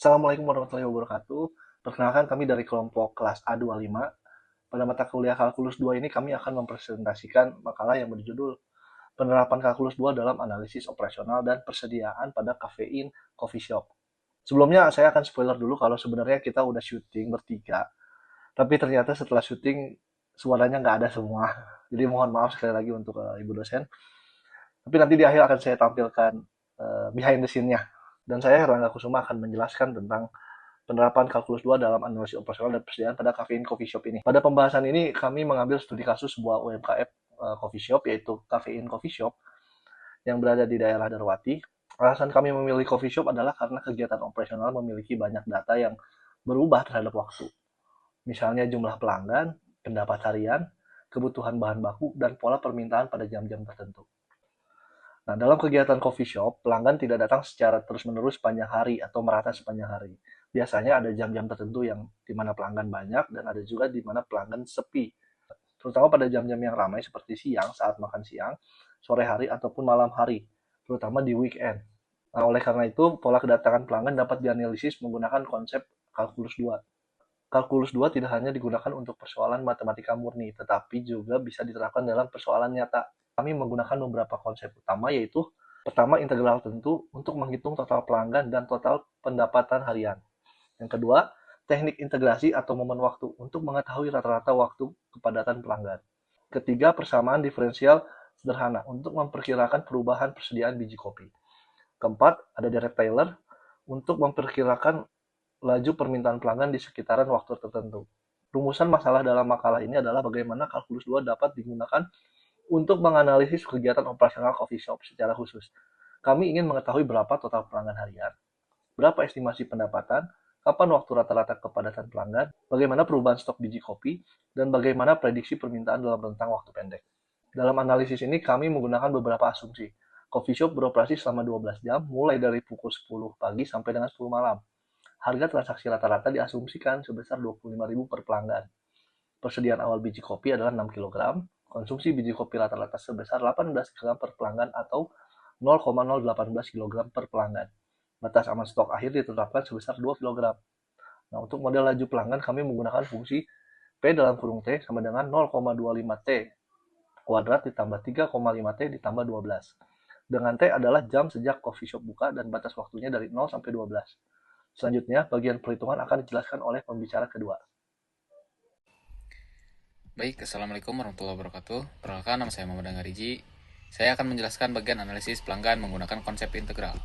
Assalamualaikum warahmatullahi wabarakatuh. Perkenalkan kami dari kelompok kelas A25. Pada mata kuliah Kalkulus 2 ini kami akan mempresentasikan makalah yang berjudul Penerapan Kalkulus 2 dalam Analisis Operasional dan Persediaan pada Kafein Coffee Shop. Sebelumnya saya akan spoiler dulu kalau sebenarnya kita udah syuting bertiga, tapi ternyata setelah syuting suaranya nggak ada semua. Jadi mohon maaf sekali lagi untuk Ibu dosen. Tapi nanti di akhir akan saya tampilkan behind the scene-nya. Dan saya Herlangga Kusuma akan menjelaskan tentang penerapan kalkulus 2 dalam analisis operasional dan persediaan pada kafein coffee shop ini. Pada pembahasan ini kami mengambil studi kasus sebuah UMKM coffee shop yaitu kafein coffee shop yang berada di daerah Darwati. Alasan kami memilih coffee shop adalah karena kegiatan operasional memiliki banyak data yang berubah terhadap waktu. Misalnya jumlah pelanggan, pendapat harian, kebutuhan bahan baku, dan pola permintaan pada jam-jam tertentu. Nah, dalam kegiatan coffee shop, pelanggan tidak datang secara terus-menerus sepanjang hari atau merata sepanjang hari. Biasanya ada jam-jam tertentu yang di mana pelanggan banyak dan ada juga di mana pelanggan sepi. Terutama pada jam-jam yang ramai seperti siang, saat makan siang, sore hari, ataupun malam hari, terutama di weekend. Nah, oleh karena itu, pola kedatangan pelanggan dapat dianalisis menggunakan konsep kalkulus 2. Kalkulus 2 tidak hanya digunakan untuk persoalan matematika murni, tetapi juga bisa diterapkan dalam persoalan nyata. Kami menggunakan beberapa konsep utama, yaitu pertama, integral tentu untuk menghitung total pelanggan dan total pendapatan harian. Yang kedua, teknik integrasi atau momen waktu untuk mengetahui rata-rata waktu kepadatan pelanggan. Ketiga, persamaan diferensial sederhana untuk memperkirakan perubahan persediaan biji kopi. Keempat, ada direct Taylor untuk memperkirakan laju permintaan pelanggan di sekitaran waktu tertentu. Rumusan masalah dalam makalah ini adalah bagaimana kalkulus 2 dapat digunakan untuk menganalisis kegiatan operasional coffee shop secara khusus. Kami ingin mengetahui berapa total pelanggan harian, berapa estimasi pendapatan, kapan waktu rata-rata kepadatan pelanggan, bagaimana perubahan stok biji kopi, dan bagaimana prediksi permintaan dalam rentang waktu pendek. Dalam analisis ini kami menggunakan beberapa asumsi. Coffee shop beroperasi selama 12 jam, mulai dari pukul 10 pagi sampai dengan 10 malam. Harga transaksi rata-rata diasumsikan sebesar 25.000 per pelanggan. Persediaan awal biji kopi adalah 6 kg, konsumsi biji kopi rata-rata sebesar 18 kg per pelanggan atau 0,018 kg per pelanggan. Batas aman stok akhir ditetapkan sebesar 2 kg. Nah, untuk model laju pelanggan kami menggunakan fungsi P dalam kurung T sama dengan 0,25 T kuadrat ditambah 3,5 T ditambah 12. Dengan T adalah jam sejak coffee shop buka dan batas waktunya dari 0 sampai 12. Selanjutnya, bagian perhitungan akan dijelaskan oleh pembicara kedua. Baik, Assalamualaikum warahmatullahi wabarakatuh. Perkenalkan, nama saya Muhammad Angariji. Saya akan menjelaskan bagian analisis pelanggan menggunakan konsep integral.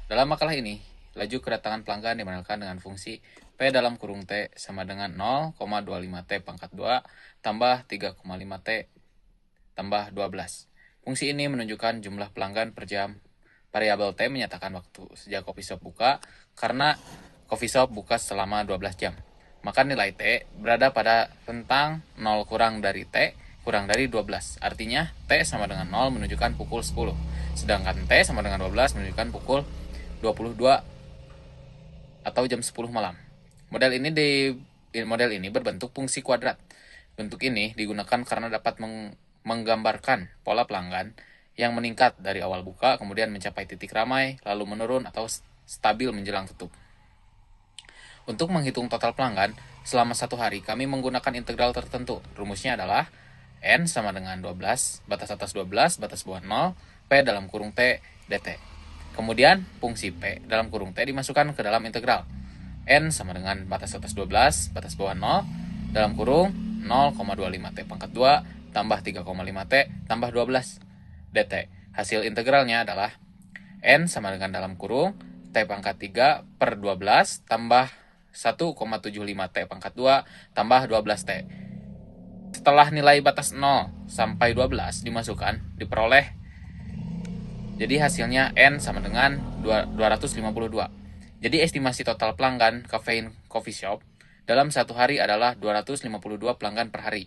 Dalam makalah ini, laju kedatangan pelanggan dimanalkan dengan fungsi P dalam kurung T sama dengan 0,25 T pangkat 2 tambah 3,5 T tambah 12. Fungsi ini menunjukkan jumlah pelanggan per jam. Variabel T menyatakan waktu sejak coffee shop buka karena coffee shop buka selama 12 jam. Maka nilai T berada pada rentang 0 kurang dari T kurang dari 12. Artinya T sama dengan 0 menunjukkan pukul 10. Sedangkan T sama dengan 12 menunjukkan pukul 22 atau jam 10 malam. Model ini berbentuk fungsi kuadrat. Bentuk ini digunakan karena dapat menggambarkan pola pelanggan yang meningkat dari awal buka, kemudian mencapai titik ramai, lalu menurun atau stabil menjelang tutup. Untuk menghitung total pelanggan, selama satu hari kami menggunakan integral tertentu. Rumusnya adalah N sama dengan 12, batas atas 12, batas bawah 0, P dalam kurung T, dt. Kemudian, fungsi P dalam kurung T dimasukkan ke dalam integral. N sama dengan batas atas 12, batas bawah 0, dalam kurung 0,25 T pangkat 2, tambah 3,5 T, tambah 12. dt. Hasil integralnya adalah N sama dengan dalam kurung T pangkat 3 per 12 tambah 1,75 T pangkat 2 tambah 12 T. Setelah nilai batas 0 sampai 12 dimasukkan, diperoleh. Jadi hasilnya N sama dengan 252. Jadi estimasi total pelanggan kafein coffee shop dalam satu hari adalah 252 pelanggan per hari.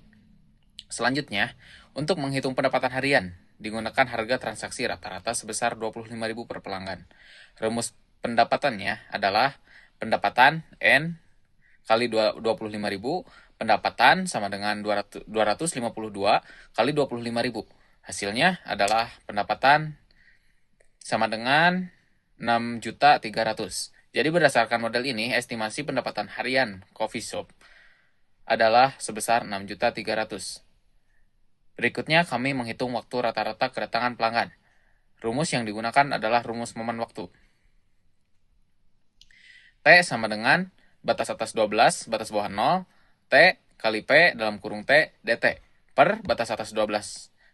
Selanjutnya, untuk menghitung pendapatan harian, digunakan harga transaksi rata-rata sebesar 25.000 per pelanggan. Rumus pendapatannya adalah pendapatan N kali 25.000, pendapatan sama dengan 252 kali 25.000. Hasilnya adalah pendapatan sama dengan 6.300.000. Jadi berdasarkan model ini, estimasi pendapatan harian coffee shop adalah sebesar 6.300.000. Berikutnya kami menghitung waktu rata-rata kedatangan pelanggan. Rumus yang digunakan adalah rumus momen waktu. T sama dengan batas atas 12, batas bawah 0, T kali P dalam kurung T dt, per batas atas 12,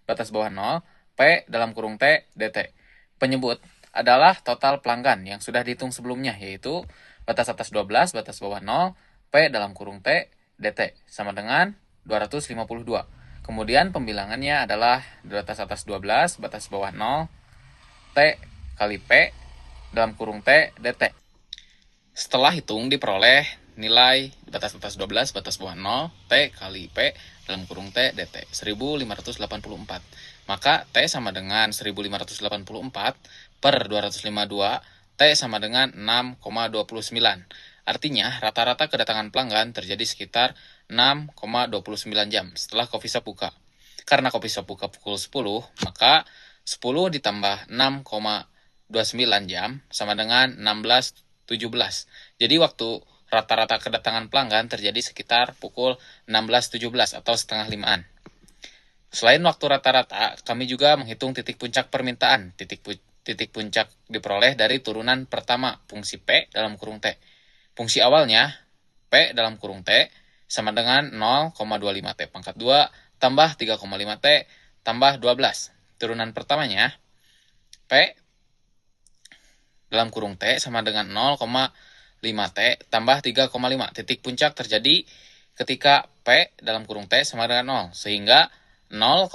batas bawah 0, P dalam kurung T dt. Penyebut adalah total pelanggan yang sudah dihitung sebelumnya, yaitu batas atas 12, batas bawah 0, P dalam kurung T dt, sama dengan 252. Kemudian pembilangannya adalah batas atas 12, batas bawah 0, T kali P dalam kurung T dt. Setelah hitung diperoleh nilai batas atas 12, batas bawah 0, T kali P dalam kurung T dt, 1584. Maka T sama dengan 1584 per 252, T sama dengan 6,29. Artinya, rata-rata kedatangan pelanggan terjadi sekitar 6,29 jam setelah coffee shop buka. Karena coffee shop buka pukul 10, maka 10 ditambah 6,29 jam sama dengan 16.17. Jadi waktu rata-rata kedatangan pelanggan terjadi sekitar pukul 16.17 atau setengah 5-an. Selain waktu rata-rata, kami juga menghitung titik puncak permintaan. Titik puncak diperoleh dari turunan pertama fungsi P dalam kurung T. Fungsi awalnya P dalam kurung T sama dengan 0,25 T pangkat 2 tambah 3,5 T tambah 12. Turunan pertamanya P dalam kurung T sama dengan 0,5 T tambah 3,5. Titik puncak terjadi ketika P dalam kurung T sama dengan 0. Sehingga 0,5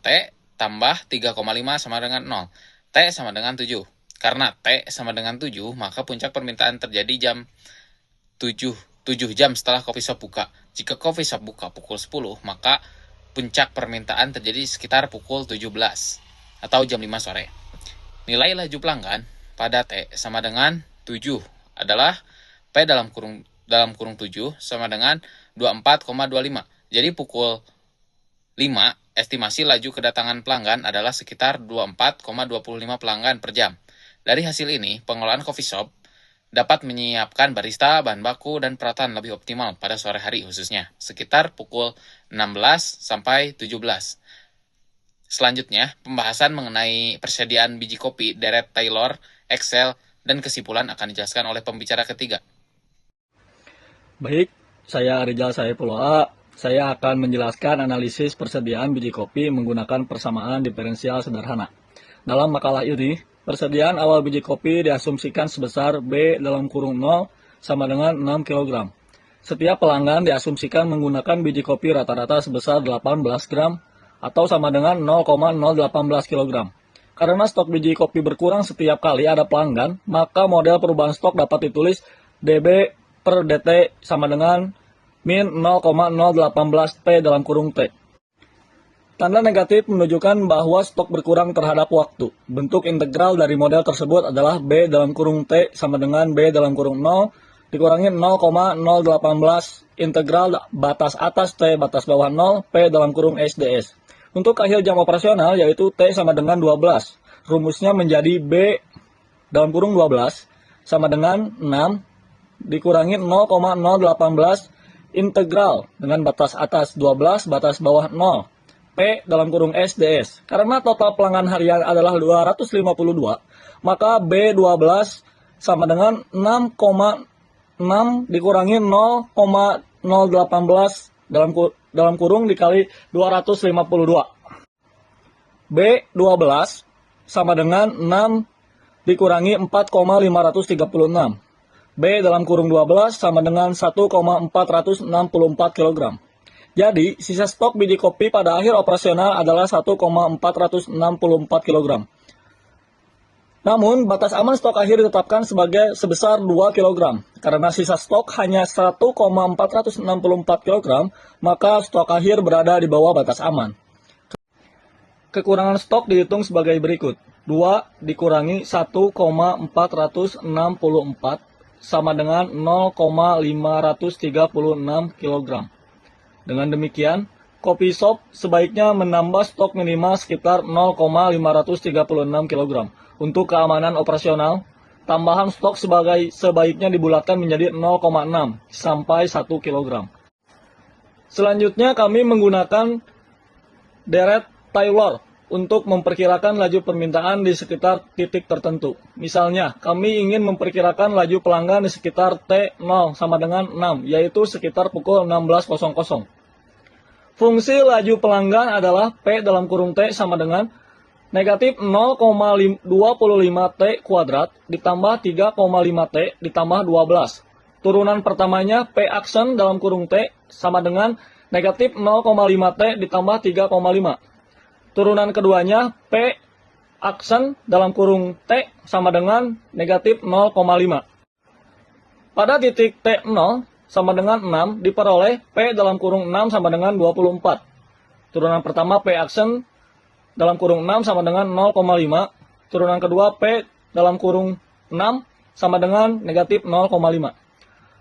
T tambah 3,5 sama dengan 0. T sama dengan 7. Karena T sama dengan 7, maka puncak permintaan terjadi jam 7 jam setelah coffee shop buka. Jika coffee shop buka pukul 10, maka puncak permintaan terjadi sekitar pukul 17 atau jam 5 sore. Nilai laju pelanggan pada T sama dengan 7 adalah P dalam kurung 7 sama dengan 24,25. Jadi pukul 5, estimasi laju kedatangan pelanggan adalah sekitar 24,25 pelanggan per jam. Dari hasil ini, pengelolaan coffee shop dapat menyiapkan barista, bahan baku, dan perataan lebih optimal pada sore hari khususnya, sekitar pukul 16 sampai 17. Selanjutnya, pembahasan mengenai persediaan biji kopi, deret Taylor, Excel, dan kesimpulan akan dijelaskan oleh pembicara ketiga. Baik, saya Rizal Saifullah. Saya akan menjelaskan analisis persediaan biji kopi menggunakan persamaan diferensial sederhana. Dalam makalah ini, persediaan awal biji kopi diasumsikan sebesar B dalam kurung 0 sama dengan 6 kg. Setiap pelanggan diasumsikan menggunakan biji kopi rata-rata sebesar 18 gram atau sama dengan 0,018 kg. Karena stok biji kopi berkurang setiap kali ada pelanggan, maka model perubahan stok dapat ditulis dB per dt sama dengan min 0,018 P dalam kurung T. Tanda negatif menunjukkan bahwa stok berkurang terhadap waktu. Bentuk integral dari model tersebut adalah B dalam kurung T sama dengan B dalam kurung 0 dikurangi 0,018 integral batas atas T batas bawah 0 P dalam kurung SDS. Untuk akhir jam operasional yaitu T sama dengan 12. Rumusnya menjadi B dalam kurung 12 sama dengan 6 dikurangi 0,018 integral dengan batas atas 12 batas bawah 0 P dalam kurung SDS. Karena total pelanggan harian adalah 252, maka B12 sama dengan 6,6 dikurangi 0,018 dalam kurung dikali 252. B12 sama dengan 6 dikurangi 4,536. B dalam kurung 12 sama dengan 1,464 kg. Jadi, sisa stok biji kopi pada akhir operasional adalah 1,464 kg. Namun, batas aman stok akhir ditetapkan sebesar 2 kg. Karena sisa stok hanya 1,464 kg, maka stok akhir berada di bawah batas aman. Kekurangan stok dihitung sebagai berikut. 2 dikurangi 1,464 sama dengan 0,536 kg. Dengan demikian, kopi shop sebaiknya menambah stok minimal sekitar 0,536 kg. Untuk keamanan operasional, tambahan stok sebaiknya dibulatkan menjadi 0,6 sampai 1 kg. Selanjutnya kami menggunakan deret Taylor untuk memperkirakan laju permintaan di sekitar titik tertentu. Misalnya, kami ingin memperkirakan laju pelanggan di sekitar T0 sama dengan 6, yaitu sekitar pukul 16.00. Fungsi laju pelanggan adalah P dalam kurung T sama dengan negatif 0,25 T kuadrat ditambah 3,5 T ditambah 12. Turunan pertamanya P aksen dalam kurung T sama dengan negatif 0,5 T ditambah 3,5. Turunan keduanya P aksen dalam kurung T sama dengan negatif 0,5. Pada titik T0 sama dengan 6 diperoleh P dalam kurung 6 sama dengan 24. Turunan pertama P aksen dalam kurung 6 sama dengan 0,5. Turunan kedua P dalam kurung 6 sama dengan negatif 0,5.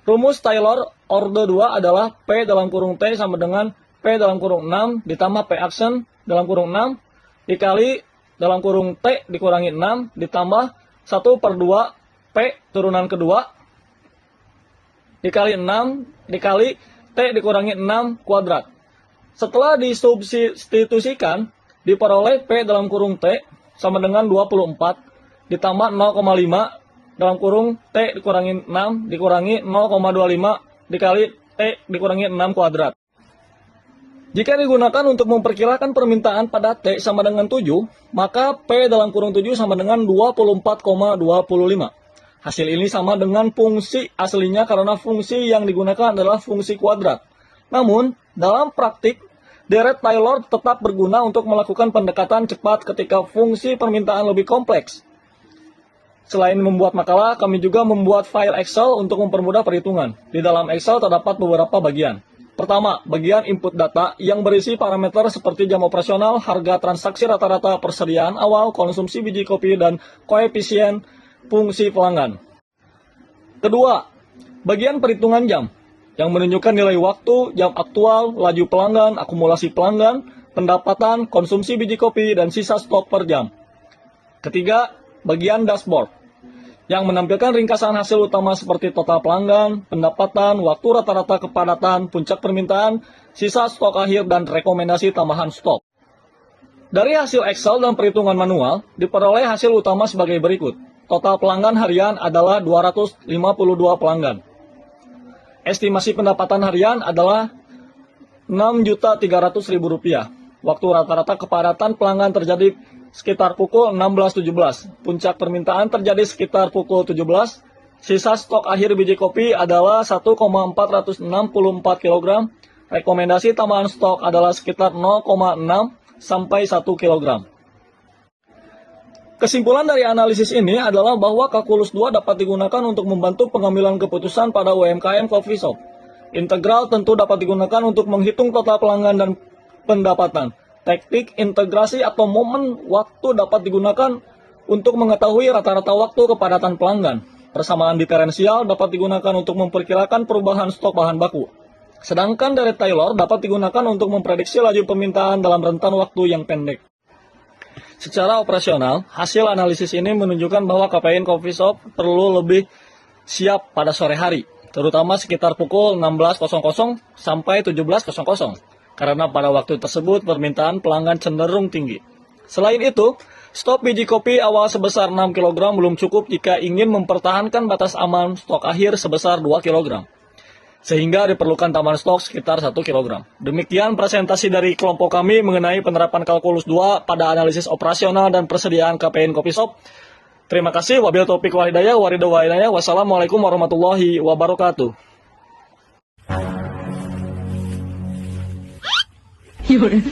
Rumus Taylor orde 2 adalah P dalam kurung T sama dengan P dalam kurung 6 ditambah P aksen dalam kurung 6 dikali dalam kurung T dikurangi 6 ditambah 1/2 P turunan kedua dikali 6 dikali T dikurangi 6 kuadrat. Setelah disubstitusikan, diperoleh P dalam kurung T sama dengan 24 ditambah 0,5 dalam kurung T dikurangi 6 dikurangi 0,25 dikali T dikurangi 6 kuadrat. Jika digunakan untuk memperkirakan permintaan pada T sama dengan 7, maka P dalam kurung 7 sama dengan 24,25. Hasil ini sama dengan fungsi aslinya karena fungsi yang digunakan adalah fungsi kuadrat. Namun, dalam praktik, deret Taylor tetap berguna untuk melakukan pendekatan cepat ketika fungsi permintaan lebih kompleks. Selain membuat makalah, kami juga membuat file Excel untuk mempermudah perhitungan. Di dalam Excel terdapat beberapa bagian. Pertama, bagian input data yang berisi parameter seperti jam operasional, harga transaksi rata-rata, persediaan awal, konsumsi biji kopi, dan koefisien fungsi pelanggan. Kedua, bagian perhitungan jam yang menunjukkan nilai waktu, jam aktual, laju pelanggan, akumulasi pelanggan, pendapatan, konsumsi biji kopi, dan sisa stok per jam. Ketiga, bagian dashboard yang menampilkan ringkasan hasil utama seperti total pelanggan, pendapatan, waktu rata-rata kepadatan, puncak permintaan, sisa stok akhir, dan rekomendasi tambahan stok. Dari hasil Excel dan perhitungan manual, diperoleh hasil utama sebagai berikut. Total pelanggan harian adalah 252 pelanggan. Estimasi pendapatan harian adalah Rp6.300.000. Waktu rata-rata kepadatan pelanggan terjadi sekitar pukul 16.17. Puncak permintaan terjadi sekitar pukul 17. Sisa stok akhir biji kopi adalah 1,464 kg. Rekomendasi tambahan stok adalah sekitar 0,6 sampai 1 kg. Kesimpulan dari analisis ini adalah bahwa kalkulus 2 dapat digunakan untuk membantu pengambilan keputusan pada UMKM coffee shop. Integral tentu dapat digunakan untuk menghitung total pelanggan dan pendapatan. Teknik integrasi atau momen waktu dapat digunakan untuk mengetahui rata-rata waktu kepadatan pelanggan. Persamaan diferensial dapat digunakan untuk memperkirakan perubahan stok bahan baku. Sedangkan deret Taylor dapat digunakan untuk memprediksi laju permintaan dalam rentan waktu yang pendek. Secara operasional, hasil analisis ini menunjukkan bahwa Kafein Coffee Shop perlu lebih siap pada sore hari, terutama sekitar pukul 16.00 sampai 17.00. Karena pada waktu tersebut permintaan pelanggan cenderung tinggi. Selain itu, stok biji kopi awal sebesar 6 kg belum cukup jika ingin mempertahankan batas aman stok akhir sebesar 2 kg. Sehingga diperlukan tambahan stok sekitar 1 kg. Demikian presentasi dari kelompok kami mengenai penerapan kalkulus 2 pada analisis operasional dan persediaan Kafein Coffee Shop. Terima kasih. Wabillahi taufiq wal hidayah. Wassalamualaikum warahmatullahi wabarakatuh. 有人。